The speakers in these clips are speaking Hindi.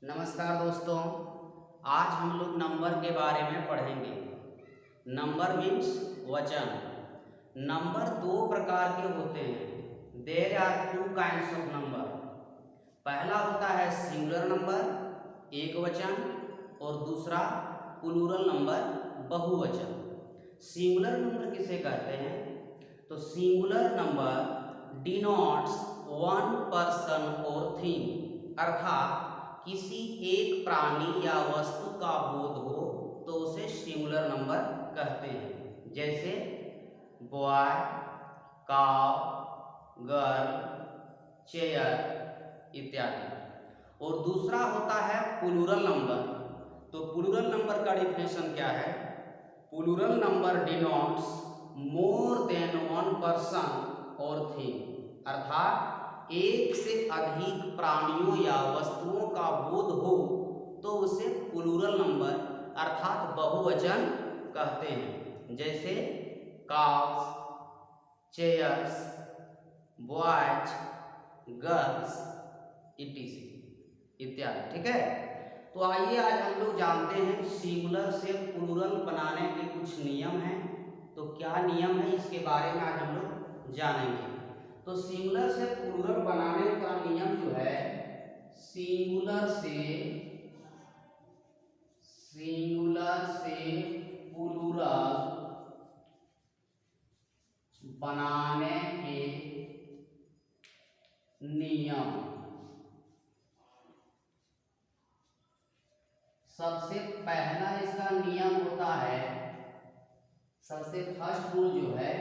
नमस्कार दोस्तों, आज हम लोग नंबर के बारे में पढ़ेंगे। नंबर मीन्स वचन। नंबर दो प्रकार के होते हैं। There are two kinds of number. पहला होता है सिंगुलर नंबर एक वचन और दूसरा प्लूरल नंबर बहुवचन। सिंगुलर नंबर किसे कहते हैं? तो singular number denotes one person और थिंग, अर्थात किसी एक प्राणी या वस्तु का बोध हो तो उसे सिंगुलर नंबर कहते हैं। जैसे बॉय, काव, गर्ल, चेयर इत्यादि। और दूसरा होता है प्लूरल नंबर। तो प्लूरल नंबर का डिफिनेशन क्या है? Plural number denotes more than one person और थिंग, अर्थात एक से अधिक प्राणियों या वस्तुओं का बोध हो तो उसे प्लूरल नंबर अर्थात बहुवचन कहते हैं। जैसे काव्स, चेयर्स, बॉयज, गर्ल्स इत्यादि। ठीक है, तो आइए आज हम लोग जानते हैं सिंगुलर से प्लूरल बनाने के कुछ नियम हैं। तो क्या नियम है इसके बारे में आज हम लोग जानेंगे। तो सिंगुलर से प्लूरल बनाने का नियम जो है, सिंगुलर से प्लूरल बनाने के नियम। सबसे पहला इसका नियम होता है, सबसे फर्स्ट रूल जो है,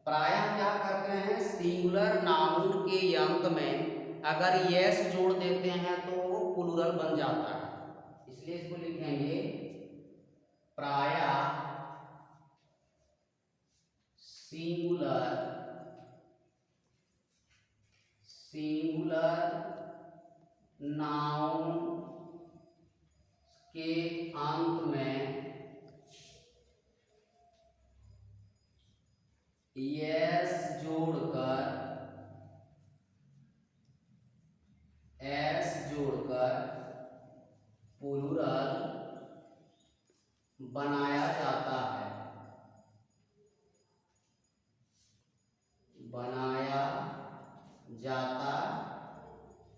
प्रायः क्या करते हैं, सिंगुलर नाउन के अंत में अगर यस जोड़ देते हैं तो वो प्लूरल बन जाता है। इसलिए इसको लिखेंगे प्रायः सिंगुलर नाउन के अंत में यस जोड़कर प्लूरल बनाया जाता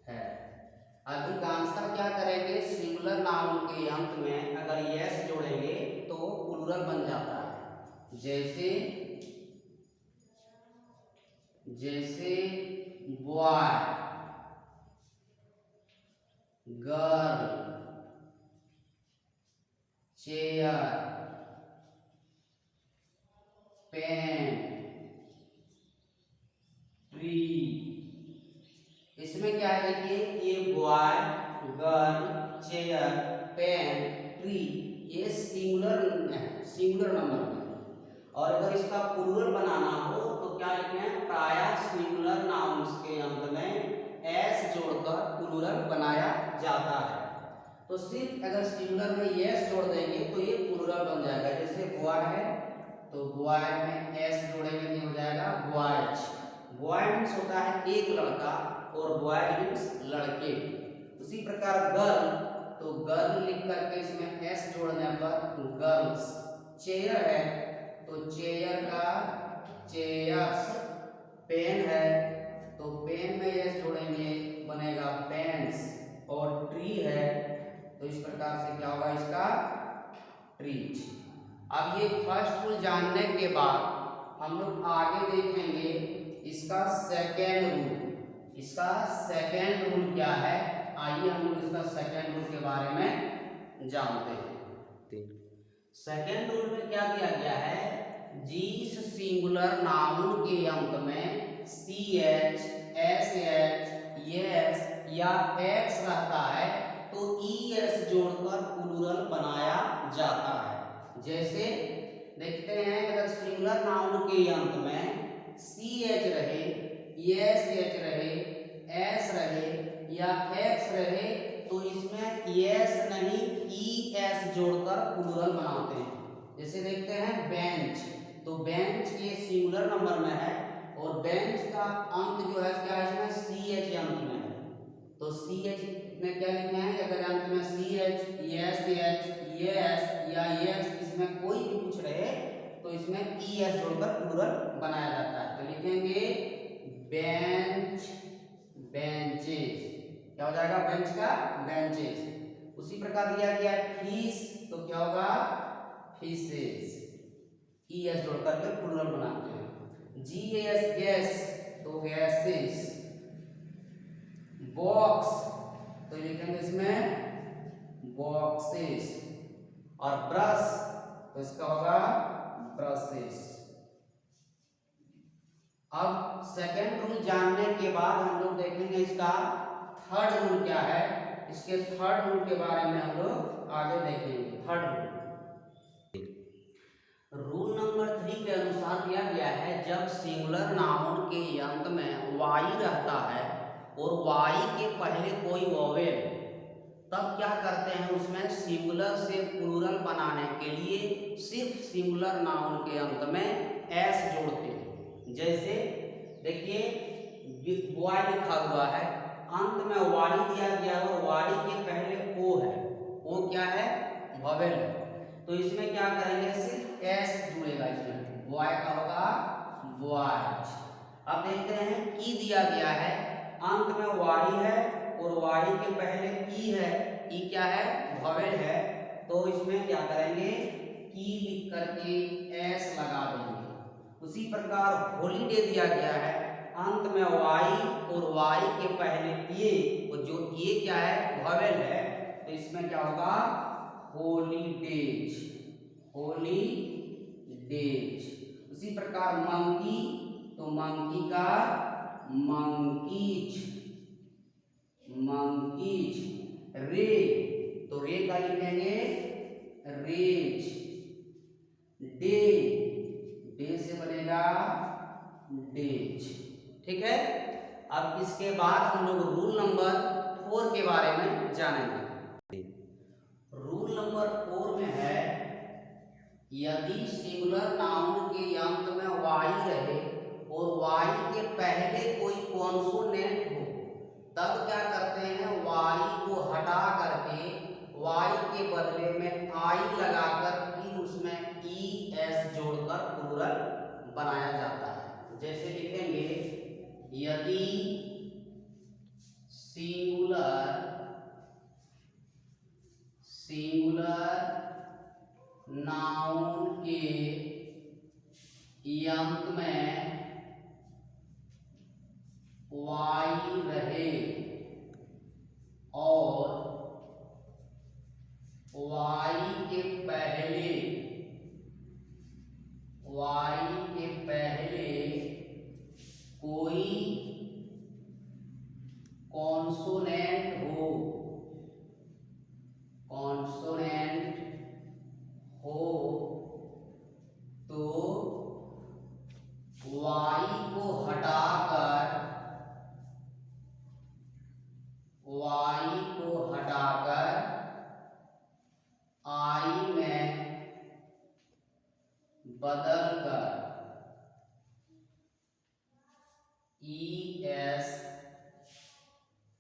है। अधिकांशतः क्या करेंगे, सिंगुलर नाउन के अंत में अगर यस जोड़ेंगे तो प्लूरल बन जाता है। जैसे boy, girl, chair, pen, tree. इसमें क्या है, देखिए ये boy, girl, chair, pen, tree, ये सिंगुलर नंबर है। और अगर इसका प्लूरल बनाना हो तो क्या लिखना है, प्रायः सिंगुलर नाउन्स के अंत में एस जोड़कर प्लूरल बनाया जाता है। तो सिर्फ अगर सिंगुलर में एस जोड़ देंगे तो ये प्लूरल बन जाएगा। जैसे बॉय है तो बॉय में एस जोड़ेंगे तो हो जाएगा बॉयज। बॉय मीन्स होता है एक लड़का और बॉयज मीन्स लड़के। उसी प्रकार गर्ल, तो गर्ल लिख करके इसमें एस जोड़ने पर गर्ल्स। चेयर है तो चेयर का चेयर्स। पेन है तो पेन में एस जोड़ेंगे बनेगा पेन्स। और ट्री है तो इस प्रकार से क्या होगा इसका, ट्रीज। अब ये फर्स्ट रूल जानने के बाद हम लोग आगे देखेंगे इसका सेकेंड रूल क्या है। आइए हम लोग इसका सेकेंड रूल के बारे में जानते हैं। सेकेंड रूल में क्या दिया गया है, जिस सिंगुलर नाउन के अंत में C H, S H, S या एक्स रहता है तो ई एस जोड़कर प्लूरल बनाया जाता है। जैसे देखते हैं, अगर सिंगुलर नाउन के अंत में सी एच रहे, एस एच रहे, एस रहे या एक्स रहे तो इसमें एस नहीं ई एस जोड़कर प्लूरल बनाते हैं। जैसे देखते हैं बेंच, तो बेंच ये सिंगुलर नंबर में है और बेंच का अंत जो है क्या है, इसमें सी एच अंत में है। तो सी एच में क्या लिखना है, एच, एस एच, एस या एस, इसमें कोई भी कुछ रहे तो इसमें ई एस जोड़कर प्लूरल बनाया जाता है। तो लिखेंगे बेंच, बेंचेस। क्या हो जाएगा बेंच का बेंचेस। उसी प्रकार दिया गया फिश, तो क्या होगा फिशेस, ई एस जोड़कर के प्लूरल बनाते हैं। जी एस गैस, तो गैसेस। बॉक्स, तो लिखेंगे इसमें बॉक्सेस। और ब्रश, तो इसका होगा ब्रशेस। अब सेकेंड रूल जानने के बाद हम लोग देखेंगे इसका थर्ड रूल क्या है। इसके थर्ड रूल के बारे में हम लोग आगे देखेंगे। थर्ड रूल नंबर 3 के अनुसार दिया गया है, जब सिंगुलर नाउन के अंत में वाई रहता है और वाई के पहले कोई वोवेल, तब क्या करते हैं उसमें सिंगुलर से प्लूरल बनाने के लिए सिर्फ सिंगुलर नाउन के अंत में एस जोड़ते हैं। जैसे देखिए वाई लिखा हुआ है, अंत में वाई दिया गया और वाई के पहले ओ है, ओ क्या है वोवेल है, तो इसमें क्या करेंगे सिर्फ एस जुड़ेगा, इसमें बॉय का होगा बॉयज। अब देखते हैं की दिया गया है, अंत में वाई है और वाई के पहले ई है, ई क्या है वोवेल है, तो इसमें क्या करेंगे की लिख करके एस लगा देंगे। उसी प्रकार हॉलीडे दिया गया है, अंत में वाई और वाई के पहले ए, और जो ए क्या है वोवेल है, तो इसमें क्या होगा हॉलीडेज, हॉलीडेज। उसी प्रकार मंकी, तो मंकी का मंकीज, मंकीज। रे, तो रे का लिखेंगे रेज। डे, डे से बनेगा डेज। ठीक है। अब इसके बाद हम लोग रूल नंबर 4 के बारे में जानेंगे। रूल नंबर 4 में है, यदि सिंगुलर नाउन के अंत में वाई रहे और वाई के पहले कोई कॉन्सोनेंट हो, तब क्या करते हैं वाई को हटा करके वाई के बदले में आई लगाकर फिर उसमें ई एस जोड़कर प्लूरल बनाया जाता है। जैसे लिखेंगे यदि सिंगुलर, सिंगुलर नाउन के अंत में वाई रहे और वाई के पहले, वाई के पहले कोई कॉन्सोनेंट हो, कॉन्सोनेंट हो, तो वाई को हटाकर, वाई को हटाकर आई में बदलकर ई एस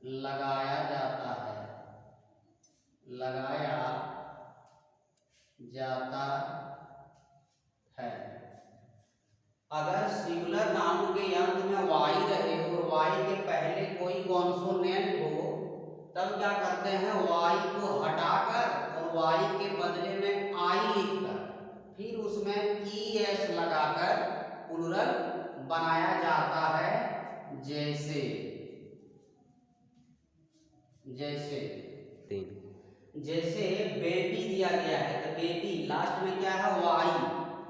लगाया जाता है, लगाया जाता है। अगर सिंगुलर नाउन के अंत में वाई रहे और वाई के पहले कोई कॉन्सोनेंट हो, तब क्या करते हैं वाई को हटाकर और वाई के बदले में आई लिखकर फिर उसमें ई एस लगाकर प्लूरल बनाया जाता है। जैसे, जैसे जैसे बेबी दिया गया है, तो बेबी लास्ट में क्या है वाई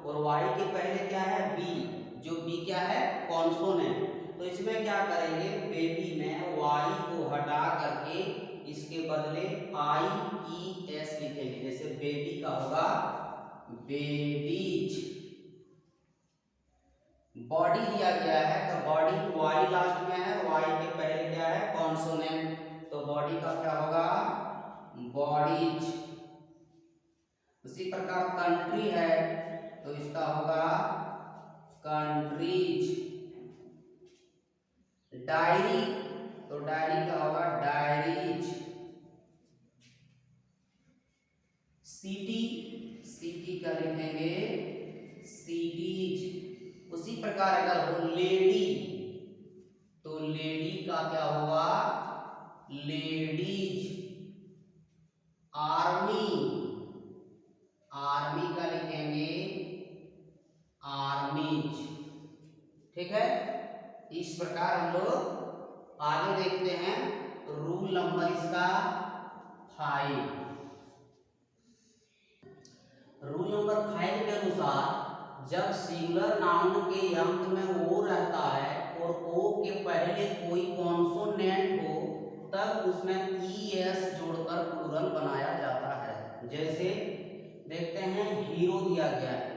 और वाई के पहले क्या है बी, जो बी क्या है कॉन्सोनेंट, तो इसमें क्या करेंगे बेबी में वाई को हटा करके इसके बदले आई ई एस लिखेंगे। जैसे बेबी का होगा बेबीज। बॉडी दिया गया है, तो बॉडी वाई लास्ट में है, वाई के पहले क्या है कॉन्सोनेंट, तो बॉडी का क्या होगा बॉडीज। उसी प्रकार कंट्री है, तो इसका होगा कंट्रीज। डायरी, तो डायरी का होगा डायरीज। सिटी, सिटी का लिखेंगे सिटीज। उसी प्रकार अगर हो लेडी तो लेडी का क्या होगा लेडीज। आर्मी, आर्मी का लिखेंगे आर्मीज। ठीक है, इस प्रकार हम लोग आगे देखते हैं रूल नंबर इसका 5। रूल नंबर 5 के अनुसार जब सिंगुलर नाउन के अंत में ओ रहता है और ओ के पहले कोई कॉन्सोनेंट हो तब उसमें ईएस जोड़कर प्लूरल बनाया जाता है। जैसे देखते हैं हीरो दिया गया है,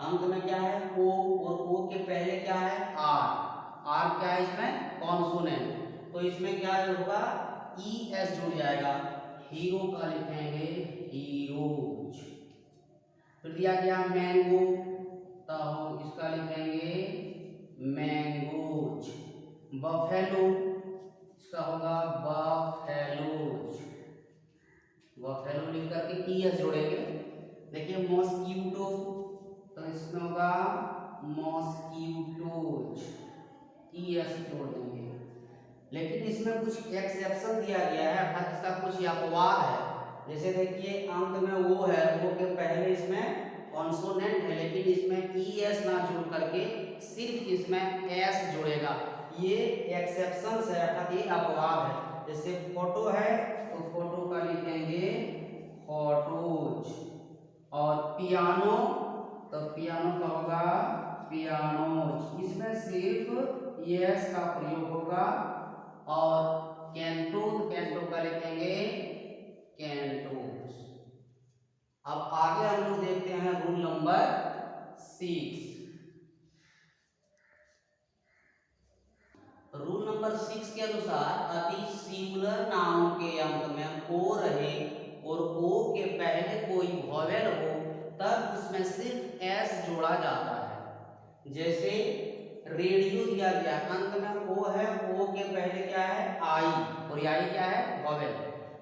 अंत में क्या है ओ और ओ के पहले क्या है आर। आर क्या है इसमें कॉन्सोनेंट, तो इसमें क्या होगा ईएस जुड़ जाएगा। हीरो का लिखेंगे हीरोज। फिर दिया गया मैंगो तो इसका लिखेंगे मैंगोज। बफेलो इसका होगा बफेलोज। बफेलो लिख करके ईएस जोड़ेंगे। देखिए मॉस्किटो तो इसमें होगा मॉस्किटोज, ईएस जोड़ देंगे। लेकिन इसमें कुछ एक्सेप्शन दिया गया है, अर्थात इसका कुछ अपवाद है। जैसे देखिए अंत में वो है, वो के पहले इसमें कॉन्सोनेंट है लेकिन इसमें ईएस ना जोड़ करके सिर्फ इसमें एस जोड़ेगा। ये एक्सेप्शन है, अर्थात ये अपवाद है। जैसे फोटो है तो फोटो का लिखेंगे फोटोज। और पियानो तो पियानो का होगा पियानोज। इसमें सिर्फ एस का प्रयोग होगा। और कैंटो, कैंटो का लिखेंगे कैंटोस। अब आगे हम लोग देखते हैं रूल नंबर 6। रूल नंबर 6 के अनुसार यदि सिंगुलर नाउन के अंत में ओ रहे और ओ के पहले कोई वॉवेल हो तब उसमें सिर्फ एस जोड़ा जाता है। जैसे रेडियो दिया गया, अंत में ओ है, ओ के पहले क्या है आई और ये आई क्या है वॉवेल,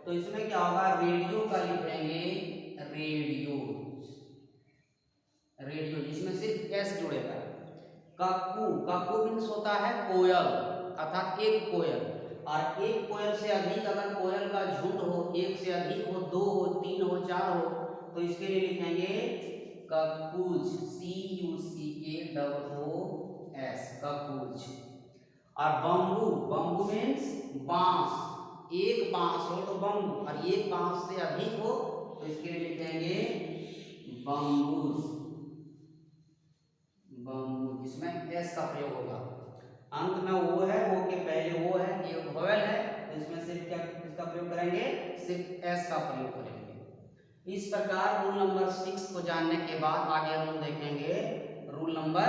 तो इसमें क्या होगा रेडियो का लिखेंगे रेडियो। रेडियो इसमें सिर्फ एस जुड़ेगा। कक्कू, कक्कू मीन्स होता है कोयल, अर्थात एक कोयल। और एक कोयल से अधिक अगर कोयल का झुंड हो, एक से अधिक हो, 2 हो, 3 हो, 4 हो, तो इसके लिए लिखेंगे कक्कूज, CUCKOOS, कक्कूज। और बम्बू, बम्बू मीन्स बांस, एक बांस हो तो बम्बू, और एक बांस से अधिक हो तो इसके लिए लिखेंगे बम्बूस, बम्बू। इसमें एस का प्रयोग होगा। अंत में वो है, वो के पहले वो है, ये वोवेल है, तो इसमें सिर्फ क्या इसका प्रयोग करेंगे सिर्फ एस का प्रयोग करेंगे। इस प्रकार रूल नंबर 6 को जानने के बाद आगे हम लोग देखेंगे रूल नंबर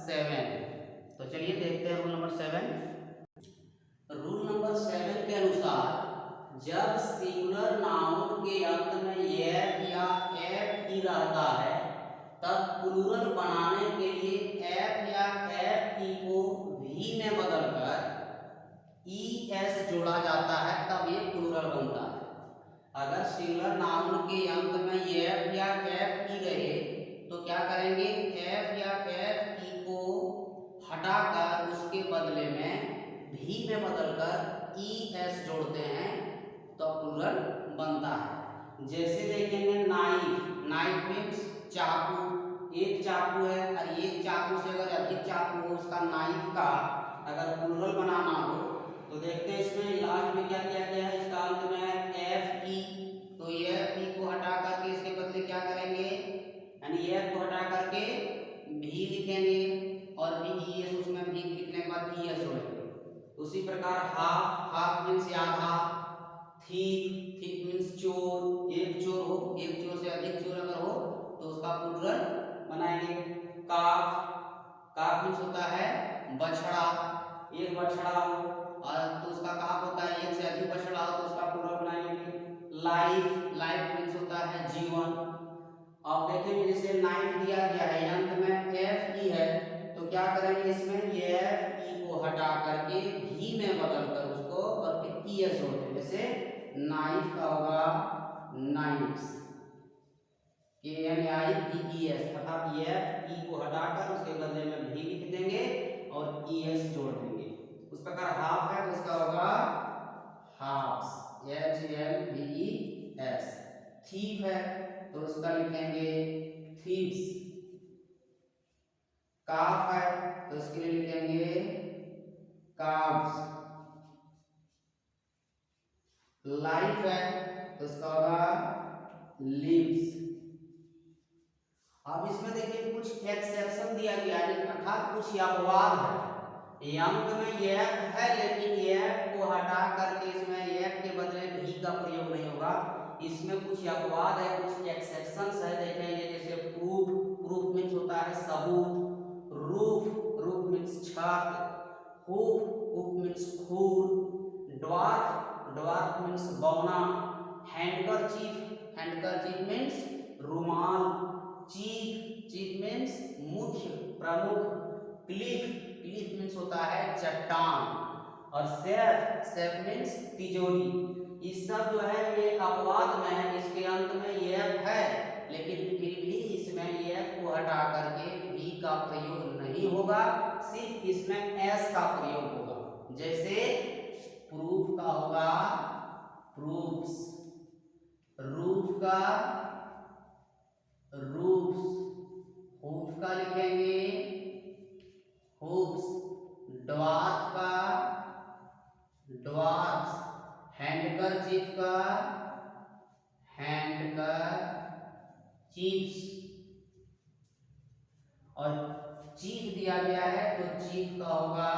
7। तो चलिए देखते हैं रूल नंबर 7। रूल नंबर 7 के अनुसार जब सिंगुलर नाउन के अंत में एफ या एफ ई रहता है तब प्लूरल बनाने के लिए एफ या एफ ई को भी में बदलकर ई एस जोड़ा जाता है, तब ये प्लूरल बनता है। अगर सिंगुलर नाउन के अंत में एफ या एफ ई रहे तो क्या करेंगे एफ या एफ ई को हटाकर उसके बदले में भी में बदलकर ई एस जोड़ते हैं तो प्लूरल बनता है। जैसे देखेंगे नाइफ, नाइफ मीन्स चाकू, एक चाकू है और एक चाकू से अगर अधिक चाकू हो उसका नाइफ का अगर प्लूरल बनाना हो तो देखते हैं इसमें लास्ट में क्या किया गया है, इसका अंत में है एफ ई, तो एफ ई को हटा करके इसके बदले क्या करेंगे यानी एफ को हटा करके भी लिखेंगे और फिर ई एस उसमें भी लिखने के बाद ई एस जोड़ेंगे। उसी प्रकार हाफ, हाफ मीन्स आधा, थीक, थीक मीन्स चोर, एक चोर हो, एक चोर से अधिक चोर अगर हो तो उसका प्लूरल बनाएंगे। काफ, काफ मीन्स होता है बछड़ा, एक बछड़ा हो और तो उसका काफ होता है एक से अधिक बछड़ा हो तो उसका प्लूरल बनाएंगे। लाइफ, लाइफ मीन्स होता है जीवन। अब देखेंगे जैसे नाइफ दिया गया है अंत में एफ ई है तो क्या करेंगे इसमें एफ ई को हटा करके भी में बदल कर उसको और फिर ई एस जोड़ देंगे। जैसे नाइफ का होगा नाइफ्स। KNIVES, अर्थात एफ ई को हटाकर उसके बदले में भी लिख देंगे और ES जोड़ देंगे। उस प्रकार हाफ है तो इसका होगा हाफ्स, HLVES। थीफ है तो उसका लिखेंगे थीव्स। काफ है तो इसके लिए लिखेंगे काव्स। लाइफ है तो इसका होगा लिव्स। अब इसमें देखिए कुछ एक्सेप्शन दिया गया है, अर्थात कुछ अपवाद है। अंत में यह है लेकिन यह को हटा करके इसमें यह के बदले भी का प्रयोग नहीं होगा। इसमें कुछ अपवाद है, कुछ एक्सेप्शंस है। देखेंगे जैसे प्रूफ, प्रूफ मीन्स होता है सबूत। रूफ, रूफ मीन्स छत। हुक, हुक मीन्स खूर। ड्वार्फ, ड्वार्फ मीन्स बौना। हैंडकरचीफ, हैंडकरचीफ मीन्स रुमाल। चीफ, चीफ मीन्स मुख्य, प्रमुख। क्लिफ, क्लिफ मीन्स होता है चट्टान। और सेफ, सेफ मीन्स तिजोरी। ये सब जो है ये अपवाद में है, इसके अंत में यह है लेकिन फिर भी इसमें यह को हटा करके भी का प्रयोग नहीं होगा, सिर्फ इसमें एस का प्रयोग होगा। जैसे प्रूफ का होगा प्रूफ्स, रूफ का रूफ्स, हुफ का लिखेंगे हुफ्स। ड्वार्फ का ड्वार्फ्स। हैंडकरचीफ का हैंडकरचीफ्स। और चीफ दिया गया है तो चीफ का होगा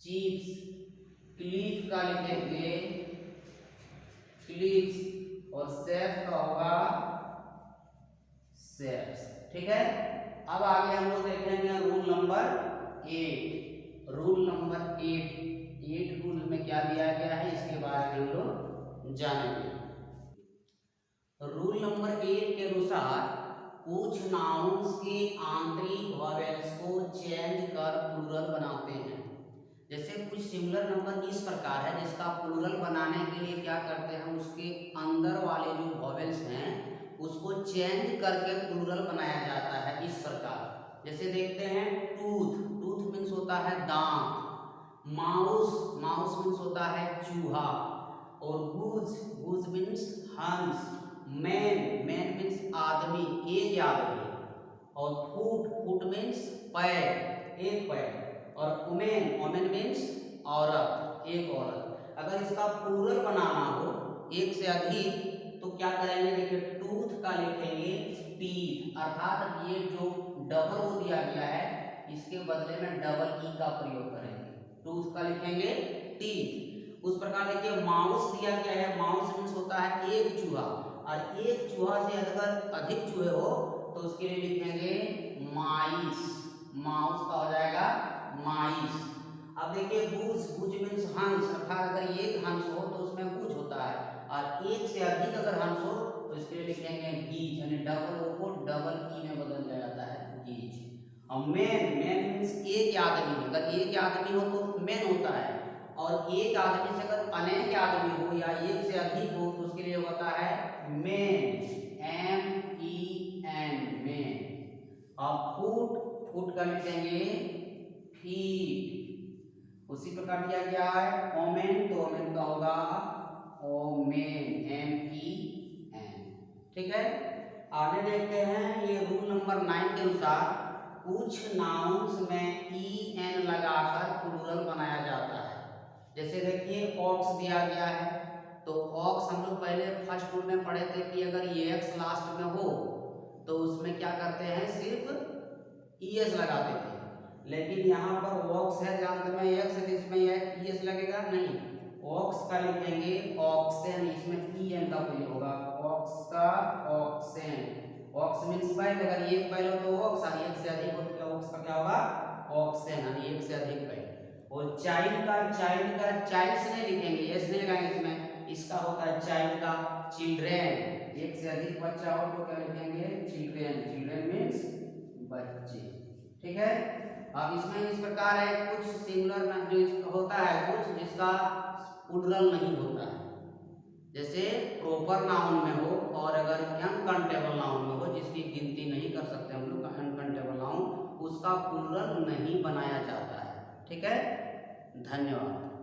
चीफ्स। क्लीफ का लिखेंगे क्लीफ्स। और सेफ का होगा सेफ्स। ठीक है, अब आगे हम लोग देखेंगे rule number 8। Rule number 8 rule में क्या दिया गया है इसके बारे में हम लोग जानेंगे। रूल नंबर 8 के अनुसार कुछ नाउन्स के आंतरिक वॉवेल्स को चेंज कर प्लूरल बनाते हैं। जैसे कुछ सिंगुलर नंबर इस प्रकार है जिसका प्लूरल बनाने के लिए क्या करते हैं, उसके अंदर वाले जो वॉवेल्स हैं उसको चेंज करके प्लूरल बनाया जाता है इस प्रकार। जैसे देखते हैं टूथ, टूथ मीन्स होता है दांत। माउस, माउस मीन्स होता है चूहा। और गूज, गूज मीन्स हंस। मैन, मैन मीन्स आदमी, एक आदमी। और फुट, फुट मीन्स पैर, एक पैर। और वुमेन, वुमेन मीन्स औरत, एक औरत। अगर इसका प्लूरल बनाना हो एक से अधिक तो क्या करेंगे, देखिए टूथ का लिखेंगे टीथ, अर्थात ये जो डबल हो दिया गया है इसके बदले में डबल ई का प्रयोग करेंगे। टूथ का लिखेंगे टीथ। उस प्रकार देखिए माउस दिया गया है, माउस मीन्स होता है एक चूहा। और एक चूहा से अगर अधिक चूहे हो तो उसके लिए लिखेंगे माइस। माउस का हो जाएगा माइस। अब देखिए गूज, गूज मीन्स हंस, अर्थात अगर एक हंस हो तो उसमें गूज होता है। और एक से अधिक अगर हंस हो तो इसके लिए लिखेंगे गीज, यानी डबल ओ को डबल ई में बदल जाता है गीज। और मैन, मैन मीन्स एक आदमी, अगर एक आदमी हो तो मैन होता है। और एक आदमी से अगर अनेक आदमी हो या एक से अधिक हो तो उसके लिए होता है मैन, MEN, मैन। और फुट, फुट का लिखेंगे फीट। उसी प्रकार दिया गया है ओमेन, तो ओमेन का होगा ओमेन, MEN। ठीक है, आगे देखते हैं ये रूल नंबर 9 के अनुसार कुछ नाउन्स में EN लगाकर प्लूरल बनाया जाता है। जैसे देखिए ऑक्स दिया गया है तो ऑक्स हम लोग पहले फर्स्ट रूल में पढ़े थे कि अगर EX लास्ट में हो तो उसमें क्या करते हैं, सिर्फ ES लगाते थे। लेकिन यहाँ पर ऑक्स है अंत में एक्स है, इसमें ES लगेगा नहीं। ऑक्स का लिखेंगे ऑक्सेन, इसमें EN का प्रयोग होगा। ऑक्स का ऑक्सेन। ऑक्स मीन्स बैल, अगर एक बैल हो तो ऑक्स, और एक से अधिक हो तो ऑक्स का क्या होगा ऑक्सेन, यानी एक से अधिक बैल। और चाइल्ड का, चाइल्ड का चाइल्ड से नहीं लिखेंगे, एस नहीं लगाएंगे इसमें, इसका होता है चाइल्ड का चिल्ड्रेन। एक से अधिक बच्चा हो तो क्या लिखेंगे चिल्ड्रेन, चिल्ड्रेन मीन्स बच्चे। ठीक है, अब इसमें इस प्रकार है कुछ सिंगुलर जो होता है कुछ जिसका प्लूरल नहीं होता है। जैसे प्रॉपर नाउन में हो और अगर अनकाउंटेबल उसका प्लूरल नहीं बनाया जाता है। ठीक है, धन्यवाद।